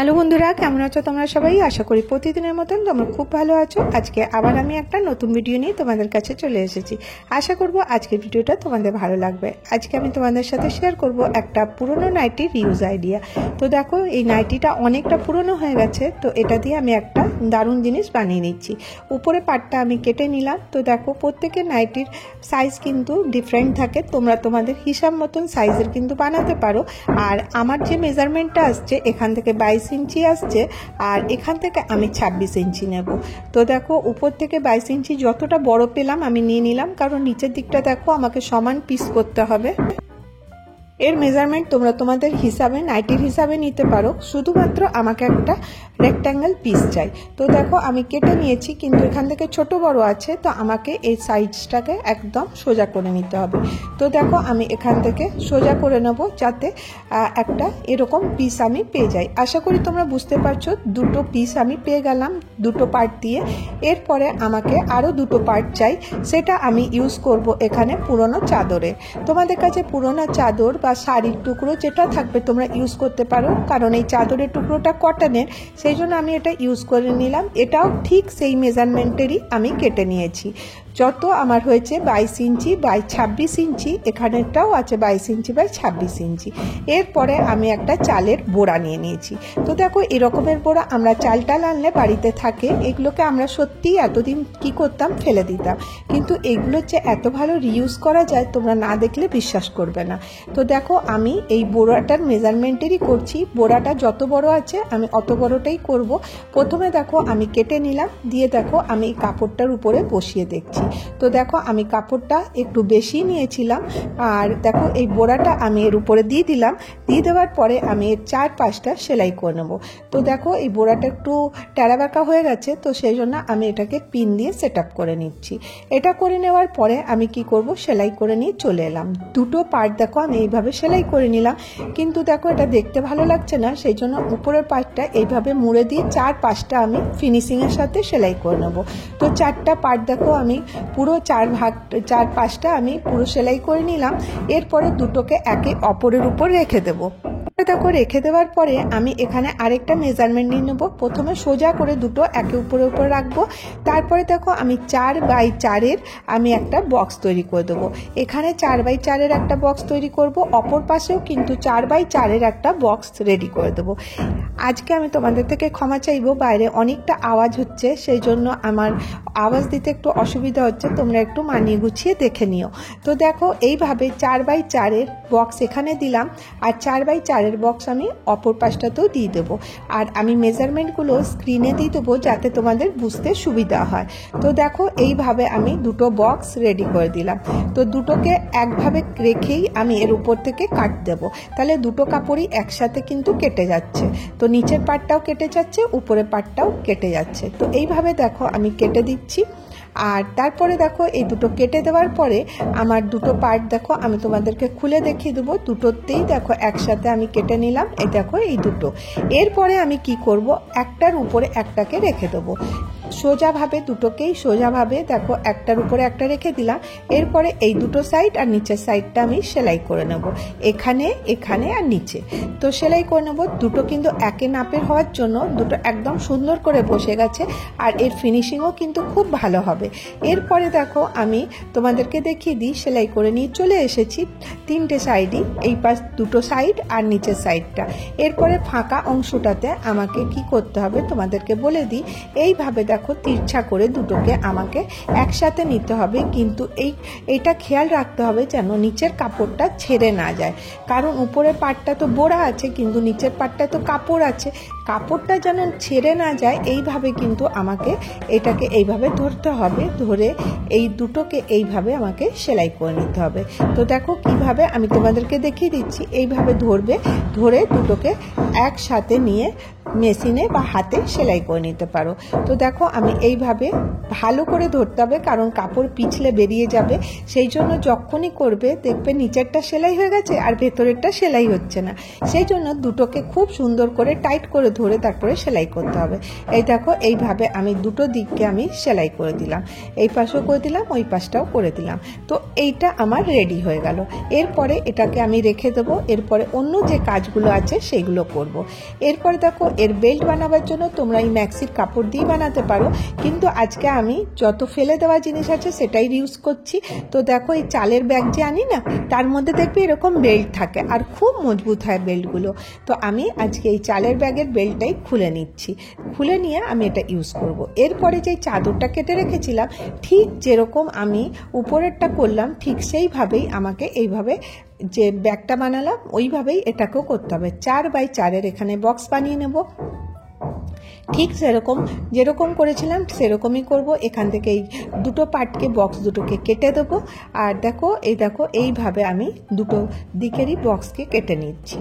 Hello বন্ধুরা, কেমন আছো তোমরা সবাই? আশা করি প্রতিদিনের মতন তোমরা খুব ভালো আছো। আজকে আবার আমি একটা নতুন ভিডিও নিয়ে তোমাদের কাছে চলে এসেছি। আশা করব আজকের ভিডিওটা তোমাদের ভালো লাগবে। আজকে আমি তোমাদের সাথে শেয়ার করব একটা পুরনো নাইটির রিউজ আইডিয়া। তো দেখো, এই নাইটিটা অনেকটা পুরনো হয়ে গেছে, তো এটা দিয়ে আমি একটা দারুণ জিনিস বানিয়ে নিচ্ছি। উপরে পাটটা আমি কেটে নিলাম। তো দেখো, প্রত্যেকের নাইটির সাইজ কিন্তু ডিফারেন্ট থাকে, তোমরা তোমাদের হিসাব মতন সাইজের কিন্তু বানাতে পারো। আর আমার যে মেজারমেন্টটা আসছে, এখান থেকে 22 ইঞ্চি আসছে, আর এখান থেকে আমি 26 ইঞ্চি নেব। তো দেখো, উপর থেকে 22 ইঞ্চি যতটা বড় পেলাম আমি নিয়ে নিলাম, কারণ নিচের দিকটা দেখো আমাকে সমান পিস করতে হবে। এর মেজারমেন্ট তোমরা তোমাদের হিসাবে নাইটির হিসাবে নিতে পারো, শুধুমাত্র আমাকে একটা রেক্ট্যাঙ্গেল পিস চাই। তো দেখো, আমি কেটে নিয়েছি, কিন্তু এখান থেকে ছোট বড় আছে, তো আমাকে এই সাইজটাকে একদম সোজা করে নিতে হবে। তো দেখো, আমি এখান থেকে সোজা করে নেব, যাতে একটা এরকম পিস আমি পেয়ে যাই। আশা করি তোমরা বুঝতে পারছো, দুটো পিস আমি পেয়ে গেলাম দুটো পার্ট দিয়ে। এরপরে আমাকে আরও দুটো পার্ট চাই, সেটা আমি ইউজ করব এখানে পুরনো চাদরে। তোমাদের কাছে পুরনো চাদর বা শাড়ির টুকরো যেটা থাকবে তোমরা ইউজ করতে পারো, কারণ এই চাদরের টুকরোটা কটনের, সেই জন্য আমি এটা ইউজ করে নিলাম। এটাও ঠিক সেই মেজারমেন্টেরই আমি কেটে নিয়েছি। যত আমার হয়েছে 22 ইঞ্চি বাই 26 ইঞ্চি, এখানেরটাও আছে 22 ইঞ্চি বাই 26 ইঞ্চি। এরপরে আমি একটা চালের বোড়া নিয়ে নিয়েছি। তো দেখো, এরকমের বোড়া আমরা চালটা আনলে বাড়িতে থাকে, এগুলোকে আমরা সত্যিই এতদিন কি করতাম, ফেলে দিতাম। কিন্তু এগুলোর যে এত ভালো রিউজ করা যায়, তোমরা না দেখলে বিশ্বাস করবে না। তো দেখো, আমি এই বোড়াটার মেজারমেন্টেরই করছি। বোড়াটা যত বড় আছে আমি অত বড়টাই করব। প্রথমে দেখো আমি কেটে নিলাম, দিয়ে দেখো আমি এই কাপড়টার উপরে বসিয়ে দেখছি। তো দেখো, আমি কাপড়টা একটু বেশি নিয়েছিলাম, আর দেখো এই বোড়াটা আমি এর উপরে দিয়ে দিলাম। দিয়ে দেওয়ার পরে আমি এর 4-5টা সেলাই করে নেব। তো দেখো, এই বোড়াটা একটু টেরা বাঁকা হয়ে গেছে, তো সেই জন্য আমি এটাকে পিন দিয়ে সেট আপ করে নিচ্ছি। এটা করে নেওয়ার পরে আমি কি করব, সেলাই করে নিয়ে চলে এলাম। দুটো পার্ট দেখো আমি এইভাবে সেলাই করে নিলাম, কিন্তু দেখো এটা দেখতে ভালো লাগছে না, সেই জন্য উপরের পার্টটা এইভাবে মুড়ে দিয়ে 4-5টা আমি ফিনিশিংয়ের সাথে সেলাই করে নেব। তো 4টা পার্ট দেখো আমি পুরো 4-5টা আমি পুরো সেলাই করে নিলাম। এরপরে দুটোকে একে অপরের উপর রেখে দেবো। দেখো, রেখে দেওয়ার পরে আমি এখানে আরেকটা মেজারমেন্ট নিয়ে নেবো। প্রথমে সোজা করে দুটো একে উপরে উপর রাখবো। তারপরে দেখো, আমি 4x4 আমি একটা বক্স তৈরি করে দেবো। এখানে 4x4 একটা বক্স তৈরি করব, অপর পাশেও কিন্তু 4x4 একটা বক্স রেডি করে দেবো। আজকে আমি তোমাদের থেকে ক্ষমা চাইবো, বাইরে অনেকটা আওয়াজ হচ্ছে, সেই জন্য আমার আওয়াজ দিতে একটু অসুবিধা হচ্ছে, তোমরা একটু মানিয়ে গুছিয়ে দেখে নিও। তো দেখো, এইভাবে 4x4 বক্স এখানে দিলাম, আর 4x4 বক্স আমি অপর পাশটাতেও দিয়ে দেবো। আর আমি মেজারমেন্টগুলো স্ক্রিনে দিয়ে দেবো, যাতে তোমাদের বুঝতে সুবিধা হয়। তো দেখো, এইভাবে আমি দুটো বক্স রেডি করে দিলাম। তো দুটোকে একভাবে রেখেই আমি এর উপর থেকে কাট দেবো, তাহলে দুটো কাপড়ই একসাথে কিন্তু কেটে যাচ্ছে। তো নিচের পাটটাও কেটে যাচ্ছে, উপরের পাটটাও কেটে যাচ্ছে। তো এইভাবে দেখো আমি কেটে দিচ্ছি। আর তারপরে দেখো, এই দুটো কেটে দেওয়ার পরে আমার দুটো পার্ট দেখো আমি তোমাদেরকে খুলে দেখিয়ে দেবো। দুটোতেই দেখো একসাথে আমি কেটে নিলাম, এই দেখো এই দুটো। এরপরে আমি কি করব, একটার উপরে একটাকে রেখে দেবো সোজাভাবে, দুটোকেই সোজাভাবে দেখো একটার উপরে একটা রেখে দিলাম। এরপরে এই দুটো সাইড আর নিচের সাইডটা আমি সেলাই করে নেব, এখানে এখানে আর নিচে। তো সেলাই করে নেব। দুটো কিন্তু একে নাপের হওয়ার জন্য দুটো একদম সুন্দর করে বসে গেছে, আর এর ফিনিশিংও কিন্তু খুব ভালো হবে। এরপরে দেখো, আমি তোমাদেরকে দেখিয়ে দিই, সেলাই করে নিয়ে চলে এসেছি 3টে সাইডই, এই পাশ দুটো সাইড আর নিচের সাইডটা। এরপরে ফাঁকা অংশটাতে আমাকে কি করতে হবে তোমাদেরকে বলে দিই। এইভাবে দেখো তিরছা করে দুটোকে আমাকে একসাথে নিতে হবে, কিন্তু এইটা খেয়াল রাখতে হবে যেন নিচের কাপড়টা ছেড়ে না যায়, কারণ উপরের পাটটা তো বোড়া আছে, কিন্তু নিচের পাটটা তো কাপড় আছে, কাপড়টা যেন ছেড়ে না যায়, এইভাবে কিন্তু আমাকে এটাকে এইভাবে ধরতে হবে। ধরে এই দুটোকে এইভাবে আমাকে সেলাই করে নিতে হবে। তো দেখো কিভাবে আমি তোমাদেরকে দেখিয়ে দিচ্ছি। এইভাবে ধরবে, ধরে দুটোকে একসাথে নিয়ে মেশিনে বা হাতে সেলাই করে নিতে পারো। তো দেখো, আমি এইভাবে ভালো করে ধরতে হবে, কারণ কাপড় পিছলে বেরিয়ে যাবে। সেই জন্য যখনই করবে দেখবে নিচেরটা সেলাই হয়ে গেছে আর ভেতরেরটা সেলাই হচ্ছে না, সেই জন্য দুটোকে খুব সুন্দর করে টাইট করে ধরে তারপরে সেলাই করতে হবে। এই দেখো, এইভাবে আমি দুটো দিককে আমি সেলাই করে দিলাম, এই পাশেও করে দিলাম, ওই পাশটাও করে দিলাম। তো এইটা আমার রেডি হয়ে গেল। এরপরে এটাকে আমি রেখে দেবো, এরপরে অন্য যে কাজগুলো আছে সেইগুলো করব। এরপরে দেখো, এর বেল্ট বানাবার জন্য তোমরা এই ম্যাক্সির কাপড় দিয়ে বানাতে পারো, কিন্তু আজকে আমি যত ফেলে দেওয়া জিনিস আছে সেটাই ইউজ করছি। তো দেখো এই চালের ব্যাগ যে আনি না, তার মধ্যে দেখবে এরকম বেল্ট থাকে আর খুব মজবুত হয় বেল্টগুলো। তো আমি আজকে এই চালের ব্যাগের বেল্টটাই খুলে নিচ্ছি, খুলে নিয়ে আমি এটা ইউজ করব। এরপরে যে চাদরটা কেটে রেখেছিলাম, ঠিক যেরকম আমি উপরেরটা করলাম ঠিক সেইভাবেই আমাকে এইভাবে যে ব্যাগটা বানালাম ওইভাবেই এটাকেও করতে হবে। 4x4 এখানে বক্স বানিয়ে নেব, ঠিক যেরকম করেছিলাম সেরকমই করব। এখান থেকে এই দুটো পার্টকে বক্স দুটোকে কেটে দেবো। আর দেখো এইভাবে আমি দুটো দিকেরই বক্সকে কেটে নিচ্ছি।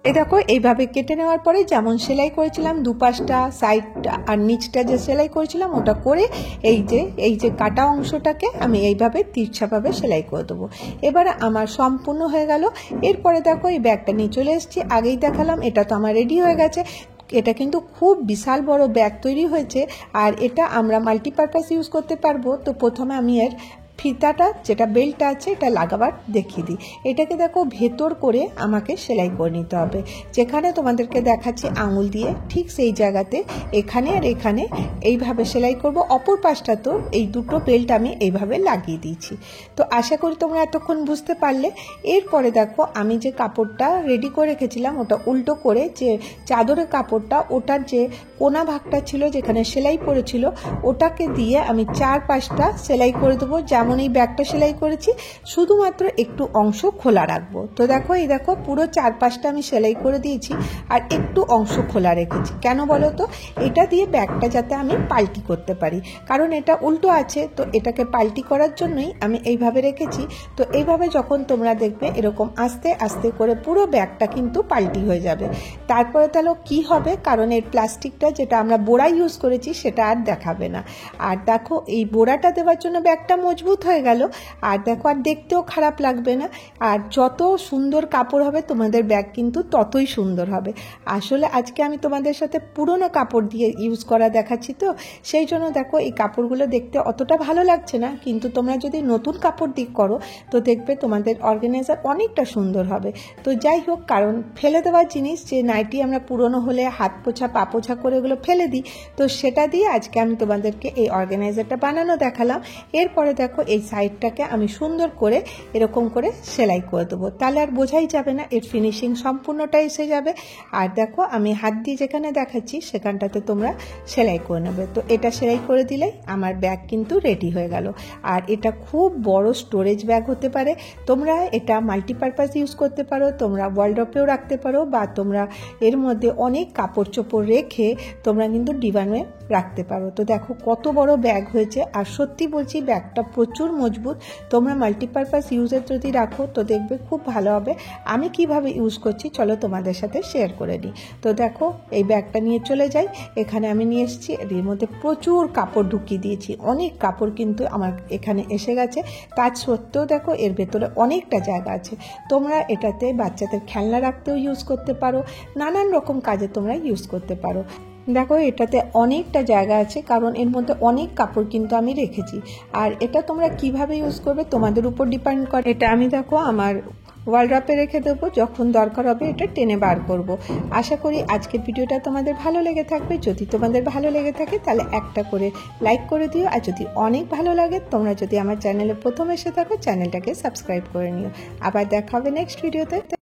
এই দেখো এইভাবে কেটে নেওয়ার পরে যেমন সেলাই করেছিলাম দুপাশটা সাইডটা আর নিচটা যে সেলাই করেছিলাম ওটা করে এই যে কাটা অংশটাকে আমি এইভাবে তিরছাভাবে সেলাই করে দেবো। এবার আমার সম্পূর্ণ হয়ে গেল। এরপরে দেখো এই ব্যাগটা নিয়ে চলে এসেছি, আগেই দেখালাম এটা তো আমার রেডি হয়ে গেছে। এটা কিন্তু খুব বিশাল বড় ব্যাগ তৈরি হয়েছে, আর এটা আমরা মাল্টিপারপাস ইউজ করতে পারবো। তো প্রথমে আমি এর ফিতাটা যেটা বেল্টটা আছে এটা লাগাবার দেখিয়ে দিই। এটাকে দেখো ভেতর করে আমাকে সেলাই করে নিতে হবে, যেখানে তোমাদেরকে দেখাচ্ছি আঙুল দিয়ে ঠিক সেই জায়গাতে এখানে আর এখানে এইভাবে সেলাই করব। অপর পাশটা তো এই দুটো বেল্ট আমি এইভাবে লাগিয়ে দিয়েছি। তো আশা করি তোমরা এতক্ষণ বুঝতে পারলে। এরপরে দেখো আমি যে কাপড়টা রেডি করে রেখেছিলাম ওটা উল্টো করে যে চাদরের কাপড়টা, ওটার যে কোনা ভাগটা ছিল যেখানে সেলাই পড়েছিল ওটাকে দিয়ে আমি 4-5টা সেলাই করে দেবো। যেমন এই ব্যাগটা সেলাই করেছি, শুধুমাত্র একটু অংশ খোলা রাখবো। তো দেখো পুরো 4-5টা আমি সেলাই করে দিয়েছি আর একটু অংশ খোলা রেখেছি। কেন বলো তো? এটা দিয়ে ব্যাগটা যাতে আমি পাল্টি করতে পারি, কারণ এটা উল্টো আছে। তো এটাকে পাল্টি করার জন্যই আমি এইভাবে রেখেছি। তো এইভাবে যখন তোমরা দেখবে এরকম আস্তে আস্তে করে পুরো ব্যাগটা কিন্তু পাল্টি হয়ে যাবে। তারপরে তাহলে কি হবে, কারণ এর প্লাস্টিকটা যেটা আমরা বোড়া ইউজ করেছি সেটা আর দেখাবে না। আর দেখো এই বোড়াটা দেওয়ার জন্য ব্যাগটা মজবুত হয়ে গেল। আর দেখো আর দেখতেও খারাপ লাগবে না। আর যত সুন্দর কাপড় হবে তোমাদের ব্যাগ কিন্তু ততই সুন্দর হবে। আসলে আজকে আমি তোমাদের সাথে পুরনো কাপড় দিয়ে ইউজ করা দেখাচ্ছি, তো সেই জন্য দেখো এই কাপড়গুলো দেখতে অতটা ভালো লাগছে না, কিন্তু তোমরা যদি নতুন কাপড় দিয়ে করো তো দেখবে তোমাদের অর্গানাইজার অনেকটা সুন্দর হবে। তো যাই হোক, কারণ ফেলে দেওয়ার জিনিস, যে নাইটি আমরা পুরনো হলে হাত পোছা পা পোছা করে ওগুলো ফেলে দিই, তো সেটা দিয়ে আজকে আমি তোমাদেরকে এই অর্গানাইজারটা বানানো দেখালাম। এরপরে দেখো এই সাইডটাকে আমি সুন্দর করে এরকম করে সেলাই করে দেবো, তাহলে আর বোঝাই যাবে না, এর ফিনিশিং সম্পূর্ণটা এসে যাবে। আর দেখো আমি হাত দিয়ে যেখানে দেখাচ্ছি সেখানটাতে তোমরা সেলাই করে নেবে। তো এটা সেলাই করে দিলেই আমার ব্যাগ কিন্তু রেডি হয়ে গেল। আর এটা খুব বড় স্টোরেজ ব্যাগ হতে পারে। তোমরা এটা মাল্টিপারপাস ইউজ করতে পারো, তোমরা ওয়ার্ডরোবেও রাখতে পারো, বা তোমরা এর মধ্যে অনেক কাপড় চোপড় রেখে তোমরা কিন্তু ডিবানে রাখতে পারো। তো দেখো কত বড় ব্যাগ হয়েছে, আর সত্যি বলছি ব্যাগটা প্রচুর মজবুত। তোমরা মাল্টিপারপাস ইউজের যদি রাখো তো দেখবে খুব ভালো হবে। আমি কিভাবে ইউজ করছি চলো তোমাদের সাথে শেয়ার করে নিই। তো দেখো এই ব্যাগটা নিয়ে চলে যাই। এখানে আমি নিয়ে এসেছি, এর মধ্যে প্রচুর কাপড় ঢুকিয়ে দিয়েছি, অনেক কাপড় কিন্তু আমার এখানে এসে গেছে। তার সত্ত্বেও দেখো এর ভেতরে অনেকটা জায়গা আছে। তোমরা এটাতে বাচ্চাদের খেলনা রাখতেও ইউজ করতে পারো, নানান রকম কাজে তোমরা ইউজ করতে পারো। দেখো এটাতে অনেকটা জায়গা আছে, কারণ এর মধ্যে অনেক কাপড় কিন্তু আমি রেখেছি। আর এটা তোমরা কিভাবে ইউজ করবে তোমাদের উপর ডিপেন্ড করে। এটা আমি দেখো আমার ওয়ালড্রপে রেখে দেবো, যখন দরকার হবে এটা টেনে বার করব। আশা করি আজকের ভিডিওটা তোমাদের ভালো লেগে থাকবে। যদি তোমাদের ভালো লেগে থাকে তাহলে একটা করে লাইক করে দিও, আর যদি অনেক ভালো লাগে তোমরা যদি আমার চ্যানেলে প্রথম এসে থাকো চ্যানেলটাকে সাবস্ক্রাইব করে নিও। আবার দেখা হবে নেক্সট ভিডিওতে।